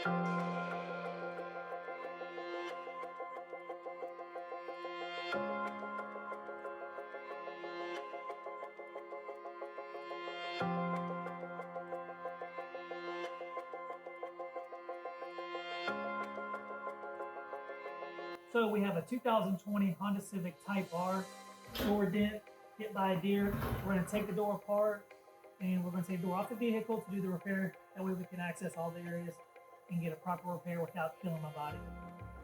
So we have a 2020 Honda Civic Type R door dent hit by a deer. We're going to take the door apart and we're going to take the door off the vehicle to do the repair. That way we can access all the areas and get a proper repair without killing my body.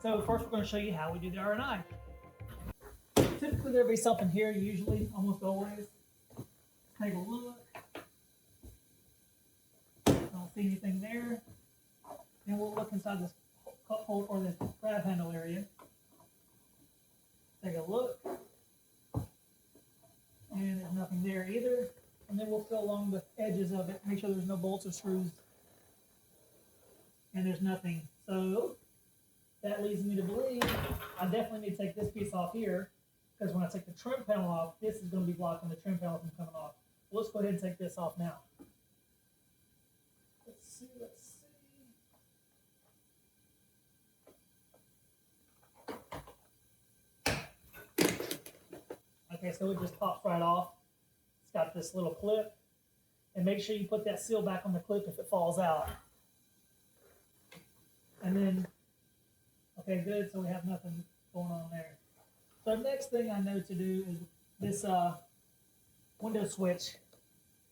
So first we're going to show you how we do the R&I. Typically there'll be something here, usually, almost always. Take a look. Don't see anything there. Then we'll look inside this cup hold or this grab handle area. Take a look. And there's nothing there either. And then we'll feel along the edges of it, make sure there's no bolts or screws. And there's nothing. So that leads me to believe I definitely need to take this piece off here, because when I take the trim panel off, this is going to be blocking the trim panel from coming off. Well, let's go ahead and take this off now. Let's see. Okay, so it just pops right off. It's got this little clip. And make sure you put that seal back on the clip if it falls out. And then, okay, good, so we have nothing going on there. So the next thing I know to do is this window switch.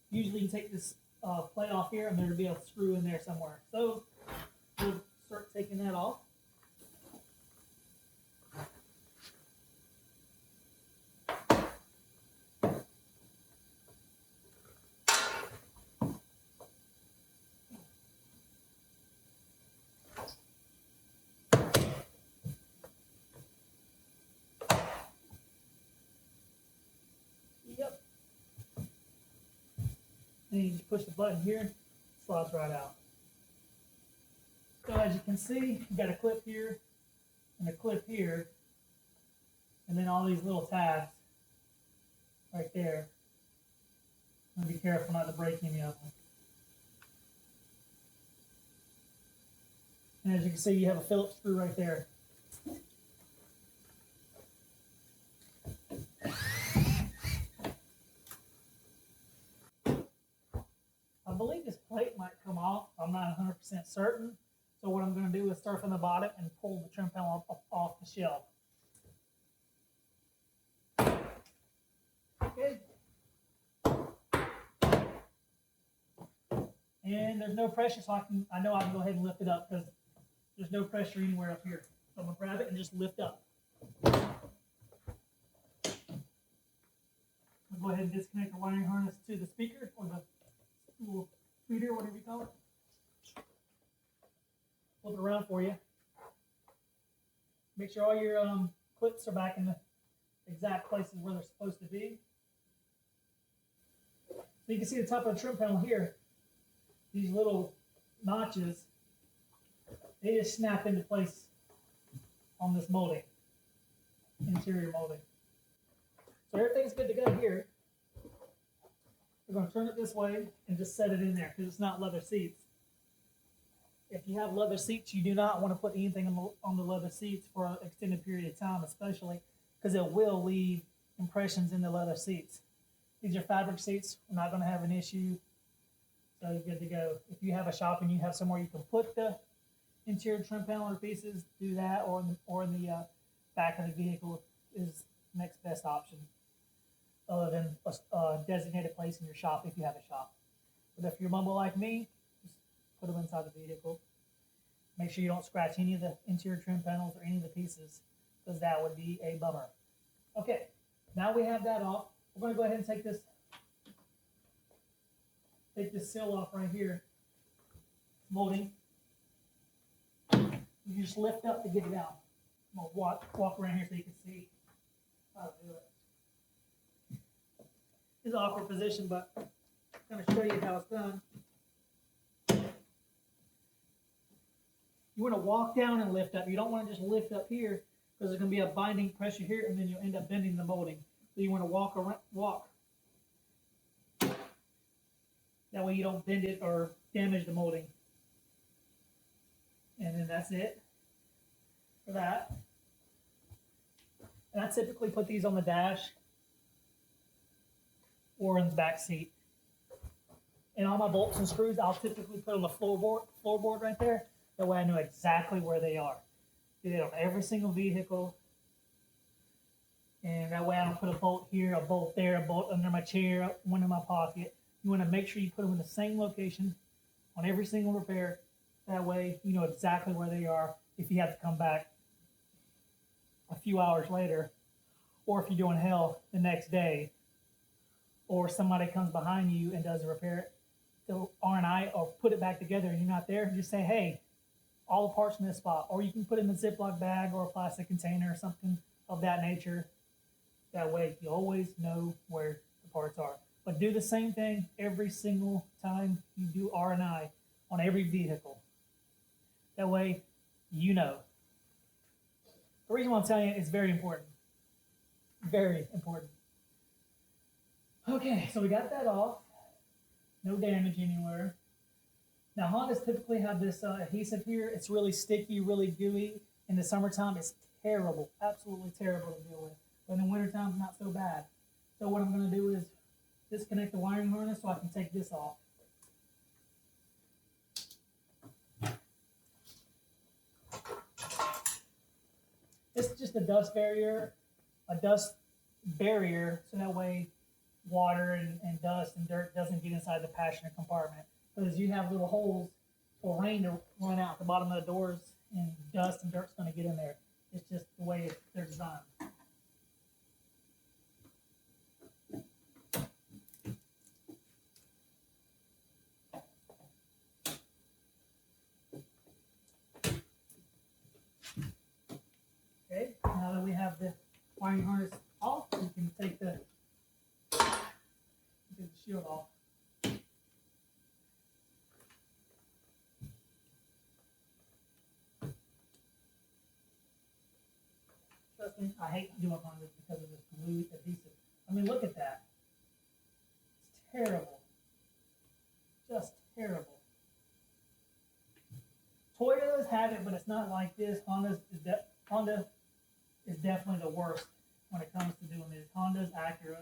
Usually you take this plate off here and there'll be a screw in there somewhere. So we'll start taking that off. Yep. And you just push the button here, it slides right out. So as you can see, you got a clip here and a clip here, and then all these little tabs right there. And be careful not to break any of them. And as you can see, you have a Phillips screw right there. I believe this plate might come off. I'm not 100% certain. So what I'm going to do is start from the bottom and pull the trim panel off the shelf. Okay. And there's no pressure, so I know I can go ahead and lift it up because there's no pressure anywhere up here. So I'm going to grab it and just lift up. I'll go ahead and disconnect the wiring harness to the speaker or the little tweeter, whatever you call it. Flip it around for you. Make sure all your clips are back in the exact places where they're supposed to be. So you can see the top of the trim panel here. These little notches, they just snap into place on this molding, interior molding. So everything's good to go here. We're going to turn it this way and just set it in there because it's not leather seats. If you have leather seats, you do not want to put anything on the leather seats for an extended period of time, especially because it will leave impressions in the leather seats. These are fabric seats. We're not going to have an issue. So you're good to go. If you have a shop and you have somewhere you can put the interior trim panel or pieces, do that, or in the back of the vehicle is the next best option, other than a designated place in your shop if you have a shop. But if you're mumble like me, just put them inside the vehicle. Make sure you don't scratch any of the interior trim panels or any of the pieces, because that would be a bummer. Okay, now we have that off. We're going to go ahead and take this seal off right here. Molding. You just lift up to get it out. I'm going to walk around here so you can see how to do it. It's an awkward position, but I'm going to show you how it's done. You want to walk down and lift up. You don't want to just lift up here because there's going to be a binding pressure here, and then you'll end up bending the molding. So you want to walk. That way you don't bend it or damage the molding. And then that's it for that. And I typically put these on the dash or in the back seat. And all my bolts and screws, I'll typically put on the floorboard right there. That way I know exactly where they are. Do it on every single vehicle. And that way I don't put a bolt here, a bolt there, a bolt under my chair, one in my pocket. You want to make sure you put them in the same location on every single repair. That way you know exactly where they are if you have to come back a few hours later, or if you're doing hell the next day, or somebody comes behind you and does a repair, the R&I, or put it back together and you're not there, just say, hey, all the parts in this spot. Or you can put it in a Ziploc bag or a plastic container or something of that nature. That way you always know where the parts are. But do the same thing every single time you do R&I on every vehicle. That way you know. The reason why I'm telling you it's very important. Very important. Okay, so we got that off. No damage anywhere. Now Hondas typically have this adhesive here. It's really sticky, really gooey. In the summertime, it's terrible, absolutely terrible to deal with. But in the wintertime, it's not so bad. So what I'm going to do is disconnect the wiring harness so I can take this off. This is just a dust barrier, so that way water and dust and dirt doesn't get inside the passenger compartment. Because you have little holes for rain to run out the bottom of the doors, and dust and dirt's going to get in there. It's just the way they're designed. Okay, now that we have the wiring harness off, we can take the shield off. Trust me, I hate doing Hondas because of this glue adhesive. I mean, look at that. It's terrible. Just terrible. Toyotas have it, but it's not like this. Honda is definitely the worst when it comes to doing this. Honda's, Acura,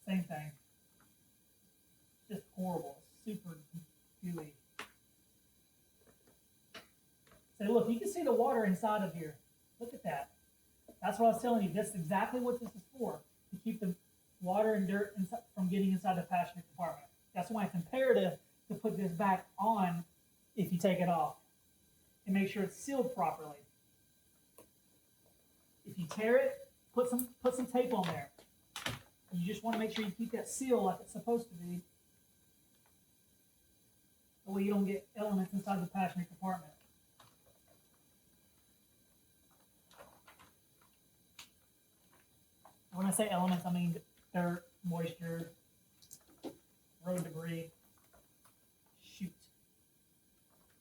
same thing. Just horrible. Super gooey. So look, you can see the water inside of here. Look at that. That's what I was telling you. That's exactly what this is for, to keep the water and dirt from getting inside the passenger compartment. That's why it's imperative to put this back on if you take it off, and make sure it's sealed properly. If you tear it, put some tape on there. You just want to make sure you keep that seal like it's supposed to be. That way you don't get elements inside the passenger compartment. When I say elements, I mean dirt, moisture, road debris. Shoot.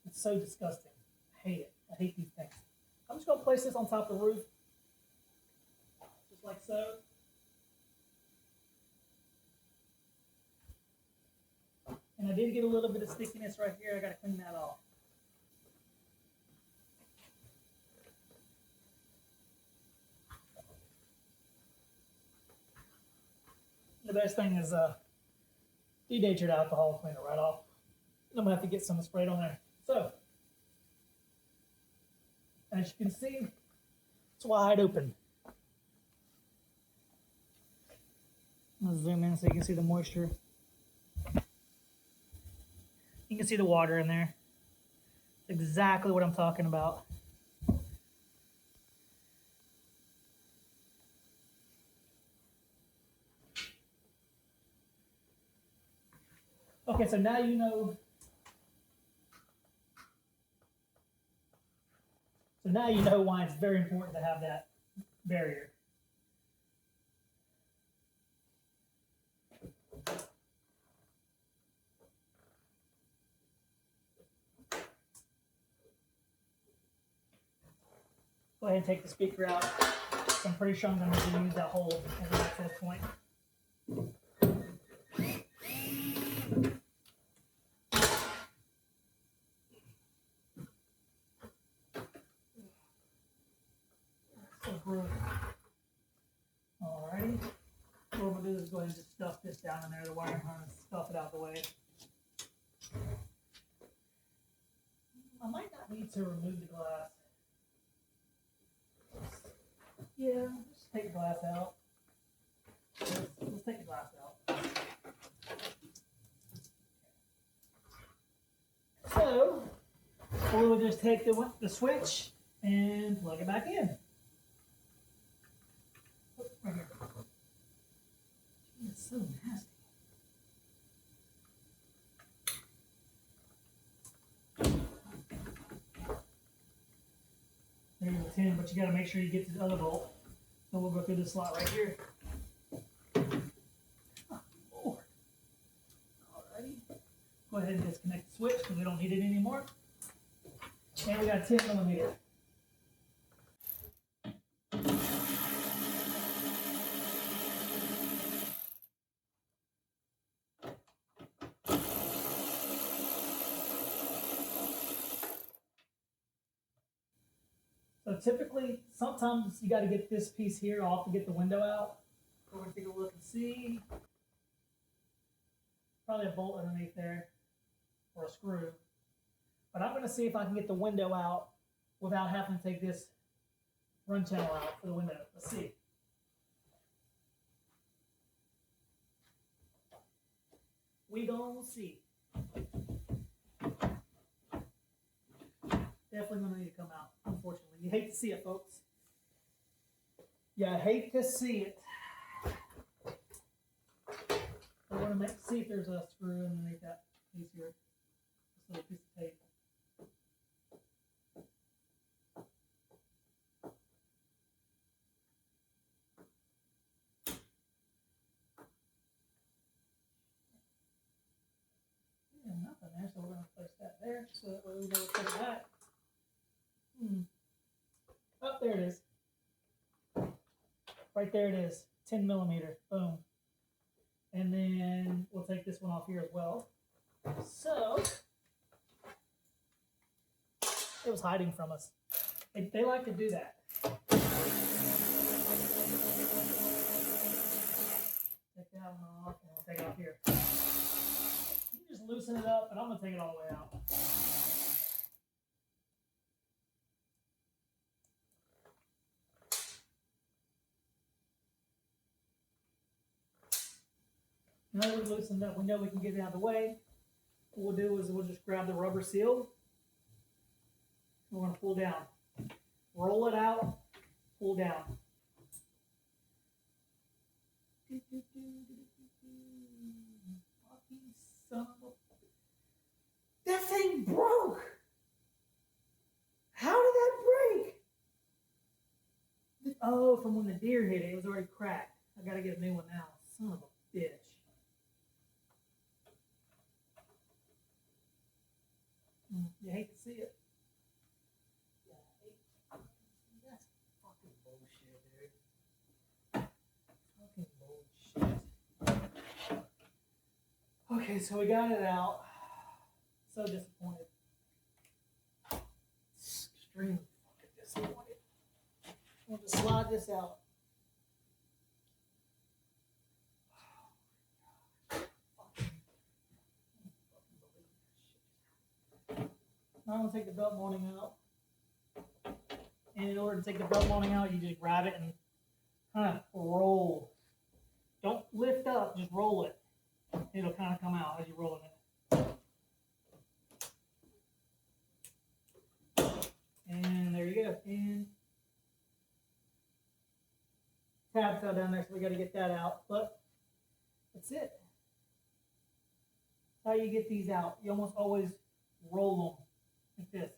It's so disgusting. I hate it. I hate these things. I'm just going to place this on top of the roof. Just like so. And I did get a little bit of stickiness right here. I got to clean that off. The best thing is denatured alcohol, clean it right off. I'm going to have to get some sprayed on there. So, as you can see, it's wide open. I'm going to zoom in so you can see the moisture. You can see the water in there. It's exactly what I'm talking about. Okay, so now you know. So now you know why it's very important to have that barrier. Go ahead and take the speaker out. I'm pretty sure I'm going to use that hole as an access point. ahead and just stuff this down in there, the wiring harness, stuff it out the way. I might not need to remove the glass. Yeah, just take the glass out. Let's take the glass out. So, we will just take the switch and plug it back in. Right here. It's so nasty. There's a 10, but you got to make sure you get to the other bolt. So we'll go through this slot right here. Oh, Lord. Alrighty. Go ahead and disconnect the switch because we don't need it anymore. And we got 10mm. So typically, sometimes you got to get this piece here off to get the window out. So we're going to take a look and see. Probably a bolt underneath there or a screw. But I'm going to see if I can get the window out without having to take this run channel out for the window. Let's see. We gonna see. Definitely gonna need to come out, unfortunately. You hate to see it, folks. Yeah, I hate to see it. I want to see if there's a screw underneath that piece here. This little piece of tape. Yeah, nothing there, so we're going to place that there so that way we know where to put it back. Oh, there it is. Right there it is. 10mm. Boom. And then we'll take this one off here as well. So, it was hiding from us. They like to do that. Take that one off, and we'll take it off here. You can just loosen it up, and I'm going to take it all the way out. Now that we've loosened up, we know we can get it out of the way. What we'll do is we'll just grab the rubber seal. We're going to pull down. Roll it out, pull down. Fucking son of a... That thing broke! How did that break? Oh, from when the deer hit it, it was already cracked. I gotta get a new one now. Son of a bitch. You hate to see it. Yeah, that's fucking bullshit, dude. Fucking bullshit. Okay, so we got it out. So disappointed. Extremely fucking disappointed. We'll just slide this out. Now I'm going to take the belt mounting out. And in order to take the belt mounting out, you just grab it and kind of roll. Don't lift up, just roll it. It'll kind of come out as you're rolling it. And there you go. And tab fell down there, so we got to get that out. But that's it. That's how you get these out. You almost always roll them. Like this.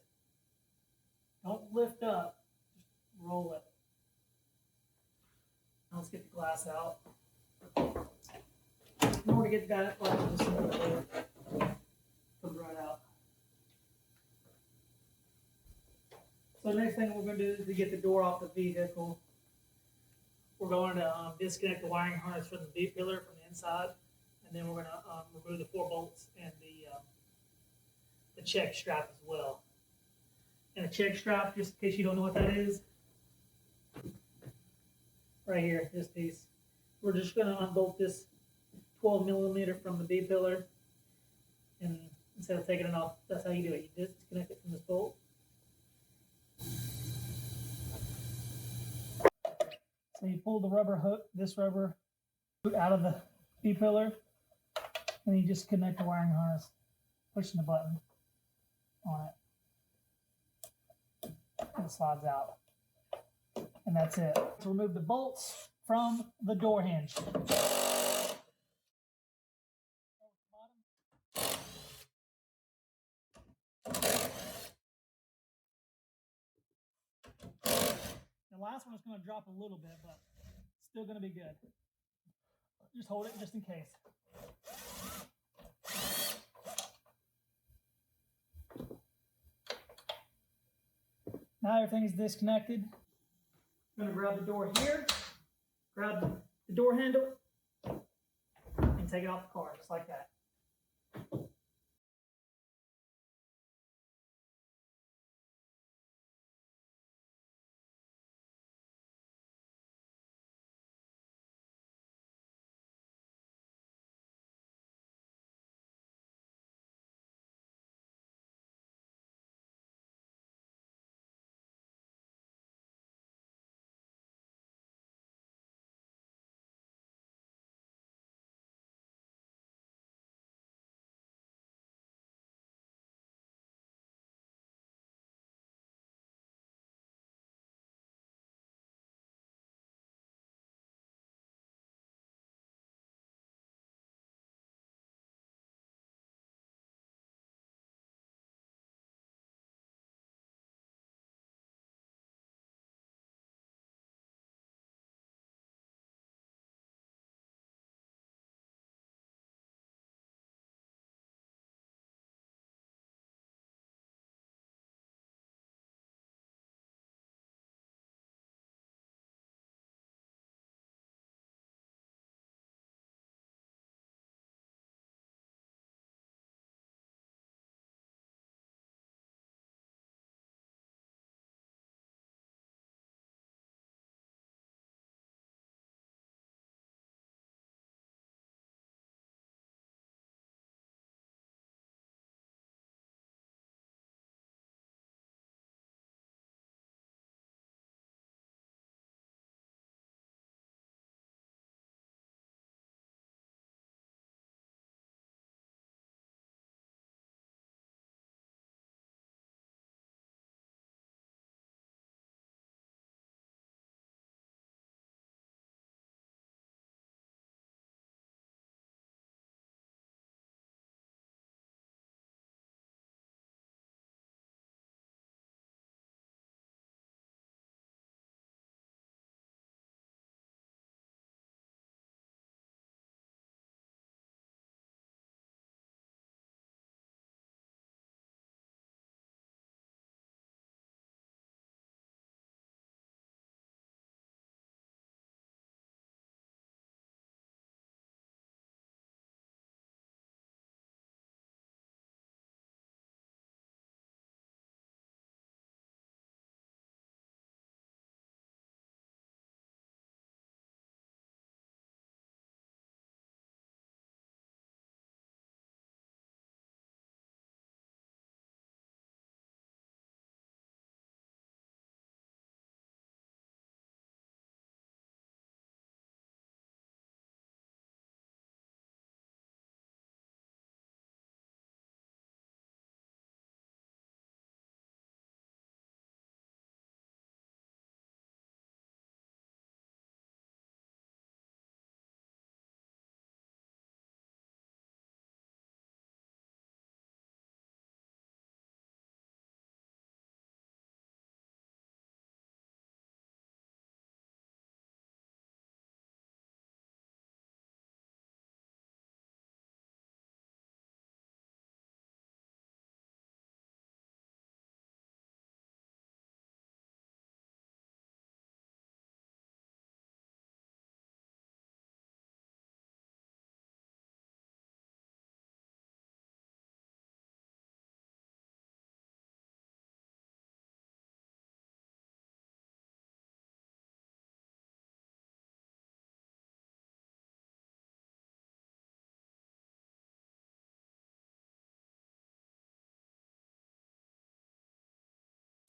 Don't lift up, just roll it. Now let's get the glass out. In order to get that glass, just put it right out. So the next thing we're going to do is to get the door off the vehicle. We're going to disconnect the wiring harness from the B-pillar from the inside, and then we're going to remove the 4 bolts and the check strap as well. And a check strap, just in case you don't know what that is, right here, this piece. We're just going to unbolt this 12 millimeter from the B pillar, and instead of taking it off, that's how you do it. You disconnect it from this bolt. So you pull the rubber hook, this rubber hook out of the B pillar, and you just connect the wiring harness, pushing the button on it, and it slides out. And that's it. To remove the bolts from the door hinge. The last one is going to drop a little bit, but still going to be good. Just hold it just in case. Now everything is disconnected. I'm going to grab the door here, grab the door handle, and take it off the car, just like that.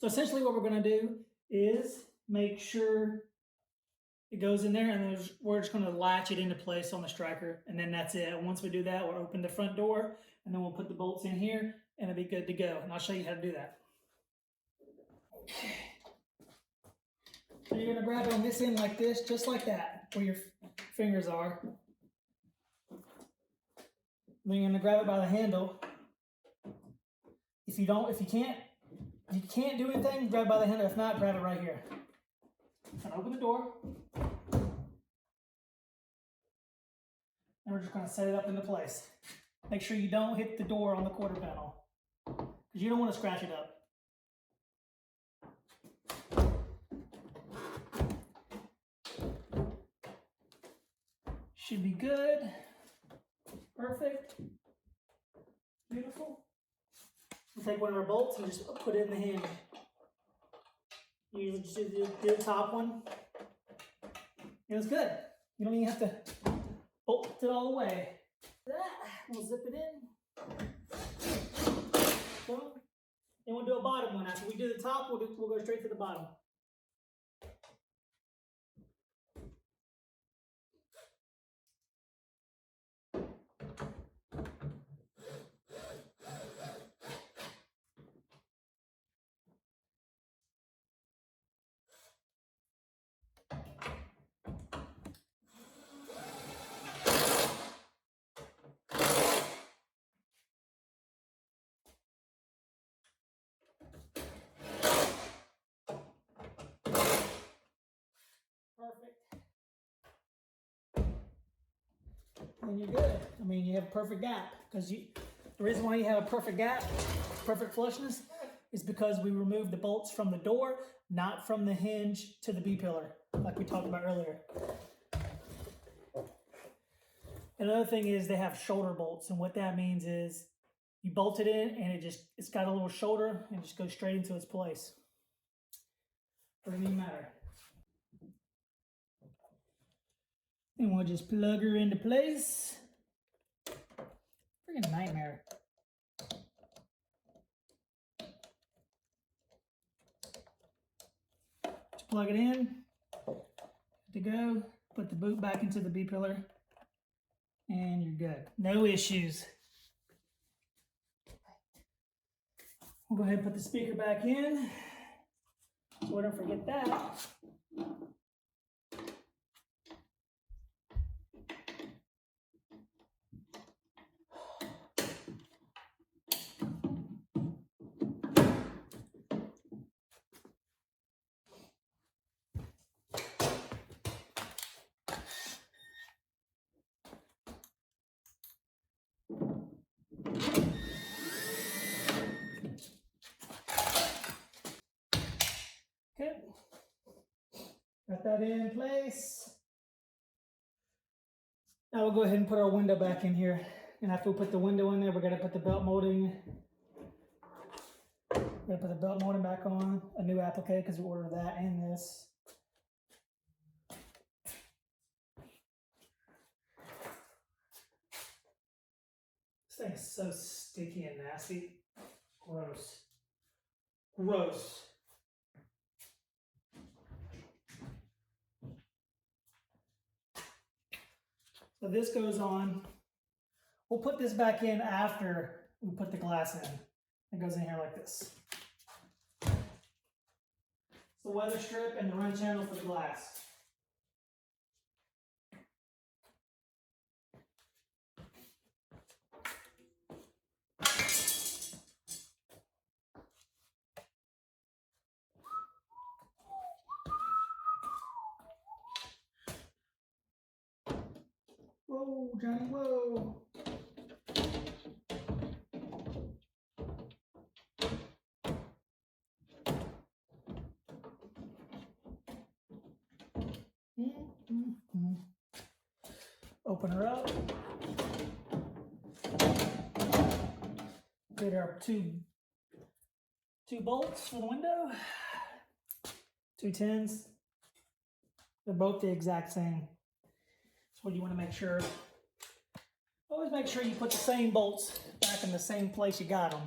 So essentially what we're going to do is make sure it goes in there, and then we're just going to latch it into place on the striker, and then that's it. Once we do that, we'll open the front door, and then we'll put the bolts in here, and it'll be good to go. And I'll show you how to do that. Okay. So you're going to grab it on this end like this, just like that, where your fingers are. Then you're going to grab it by the handle. If you can't do anything, grab by the handle. If not, grab it right here. And open the door. And we're just going to set it up into place. Make sure you don't hit the door on the quarter panel, because you don't want to scratch it up. Should be good. Perfect. Beautiful. We'll take one of our bolts and just put it in the hinge. You just do the top one. And it's good. You don't even have to bolt it all the way. We'll zip it in. Boom. Then we'll do a bottom one. After we do the top, we'll go straight to the bottom. Perfect. And you're good. I mean, you have a perfect gap, because the reason why you have a perfect gap, perfect flushness, is because we removed the bolts from the door, not from the hinge to the B-pillar, like we talked about earlier. Another thing is they have shoulder bolts, and what that means is you bolt it in, and it's got a little shoulder, and it just goes straight into its place. Doesn't even matter. And we'll just plug her into place. Freaking nightmare. Just plug it in. Good to go. Put the boot back into the B-pillar. And you're good. No issues. We'll go ahead and put the speaker back in, so we don't forget that. Okay, got that in place. Now we'll go ahead and put our window back in here. And after we put the window in there, we're gonna put the belt molding. We're gonna put the belt molding back on, a new applique, because we ordered that and this. This thing is so sticky and nasty. Gross. Gross. So this goes on. We'll put this back in after we put the glass in. It goes in here like this. It's the weather strip and the run channel for the glass. Whoa, Johnny, whoa. Open her up. Get our two bolts for the window. 2 10s. They're both the exact same. So what you want to make sure, always make sure you put the same bolts back in the same place you got them.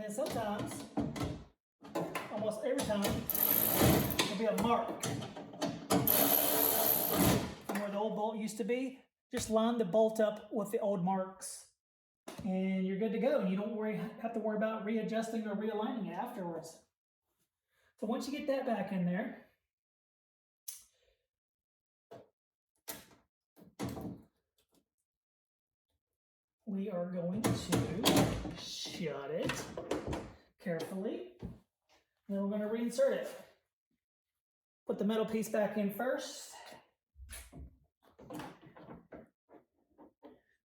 And then sometimes, almost every time, there'll be a mark from where the old bolt used to be. Just line the bolt up with the old marks and you're good to go. And you don't have to worry about readjusting or realigning it afterwards. So once you get that back in there, we are going to shut it carefully. And then we're going to reinsert it. Put the metal piece back in first.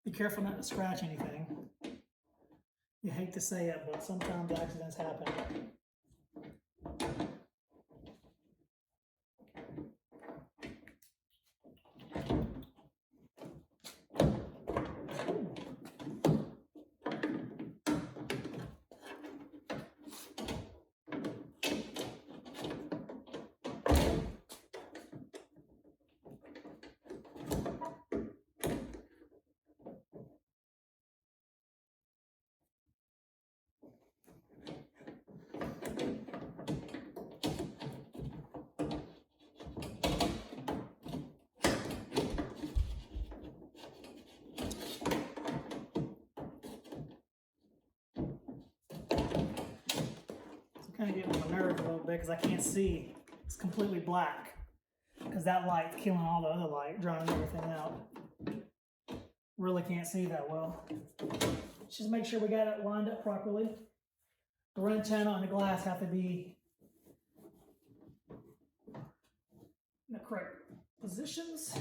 Be careful not to scratch anything. You hate to say it, but sometimes accidents happen. Kind of getting on my nerves a little bit because I can't see. It's completely black because that light's killing all the other light, drawing everything out. Really can't see that well. Just make sure we got it lined up properly. The run channel and the glass have to be in the correct positions.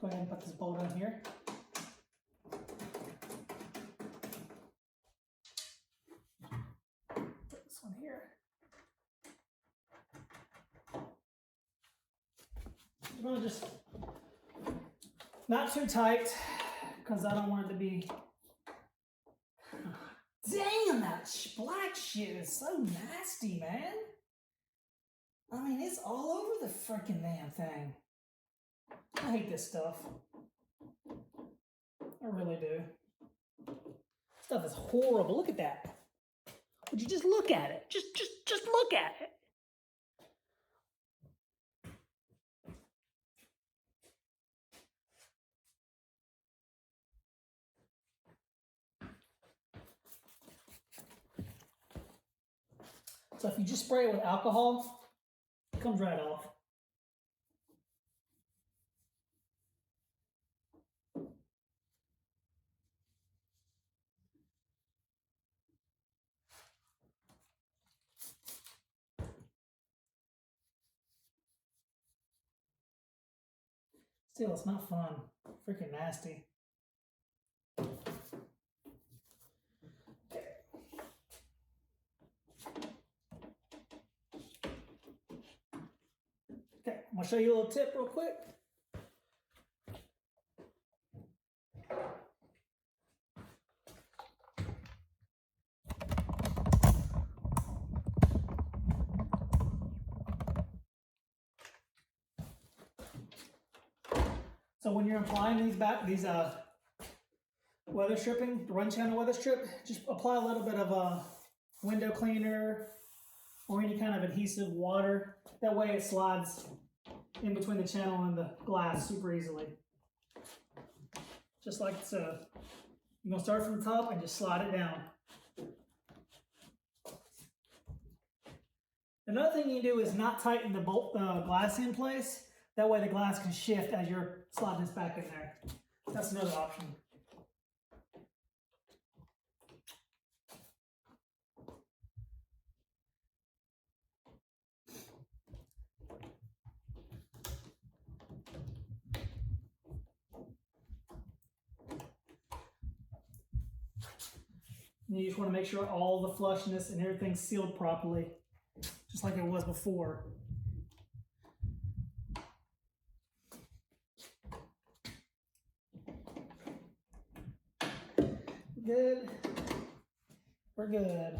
Go ahead and put this bolt in here. Put this one here. I'm going to just, not too tight, because I don't want it to be, damn, that black shit is so nasty, man. I mean, it's all over the freaking damn thing. I hate this stuff. I really do. Stuff is horrible. Look at that. Would you just look at it? Just look at it. So if you just spray it with alcohol, it comes right off. Still, it's not fun. Freaking nasty. Okay, I'm gonna show you a little tip real quick. So when you're applying these weather stripping, the run channel weather strip, just apply a little bit of window cleaner or any kind of adhesive water. That way it slides in between the channel and the glass super easily. Just like so. You're gonna start from the top and just slide it down. Another thing you can do is not tighten the glass in place. That way the glass can shift as you're sliding this back in there. That's another option. And you just want to make sure all the flushness and everything's sealed properly, just like it was before. Good. We're good.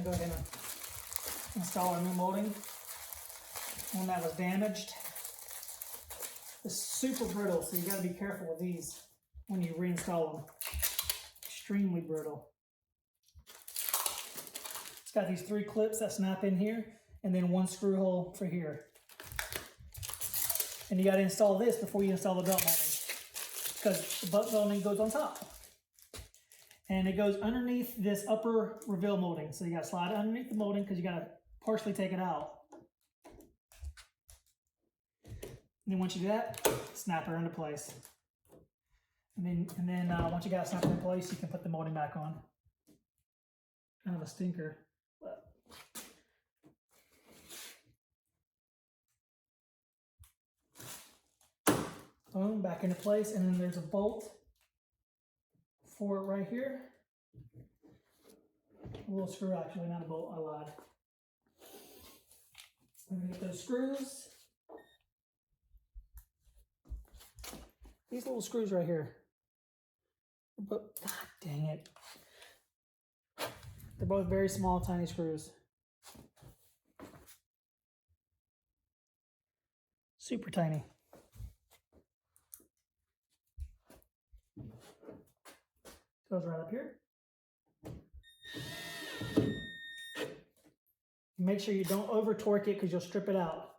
go ahead and install our new molding. One that was damaged. It's super brittle, so you got to be careful with these when you reinstall them. Extremely brittle. It's got these 3 clips that snap in here, and then 1 screw hole for here. And you got to install this before you install the belt molding, because the belt molding goes on top. And it goes underneath this upper reveal molding. So you got to slide it underneath the molding because you got to partially take it out. And then once you do that, snap her into place. And then once you got it snapped into place, you can put the molding back on. Kind of a stinker. But boom, back into place. And then there's a bolt for it right here. A little screw, actually, not a bolt, I lied. I'm gonna get those screws. These little screws right here. But god dang it. They're both very small, tiny screws. Super tiny. Goes right up here. Make sure you don't over torque it because you'll strip it out.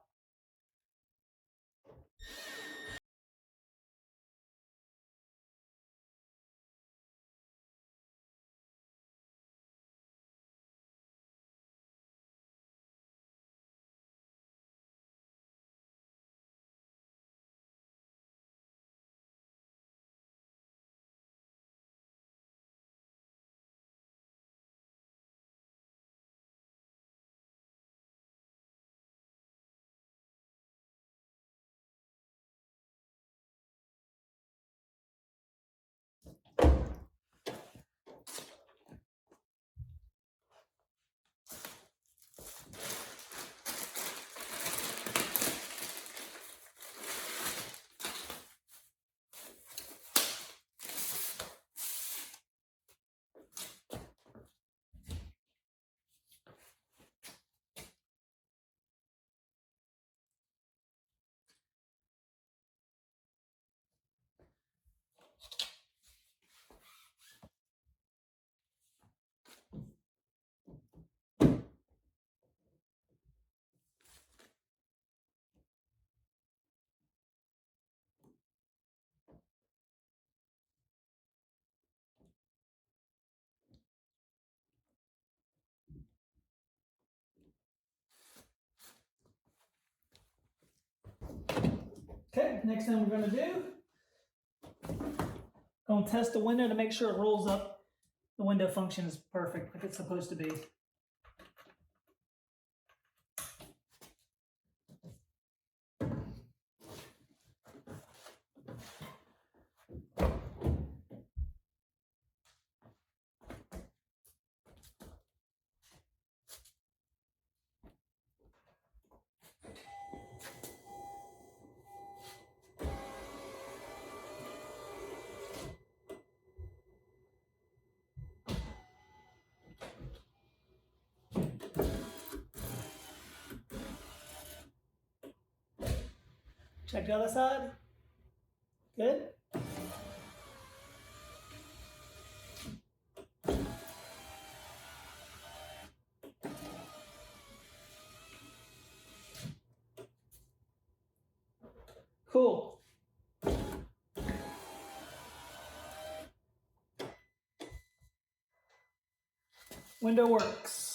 Okay, next thing we're going to do, going to test the window to make sure it rolls up. The window function is perfect, like it's supposed to be. Check the other side. Good. Cool. Window works.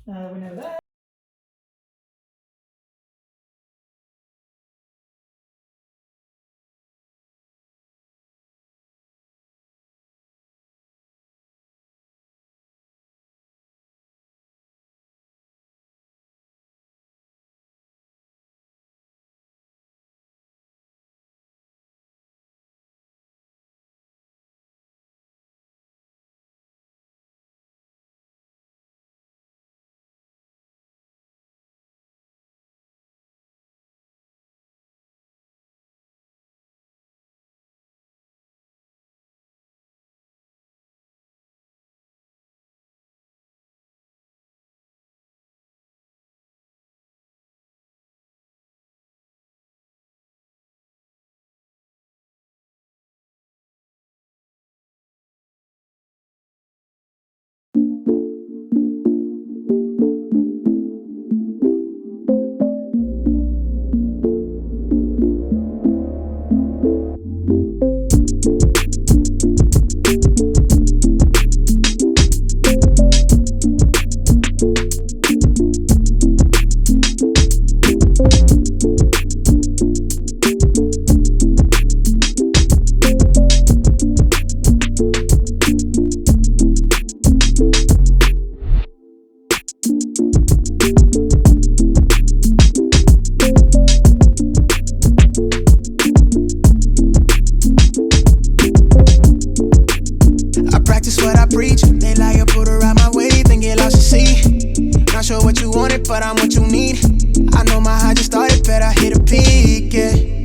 Now that we know that, never what you wanted, but I'm what you need. I know my high just started, bet I hit a peak, yeah.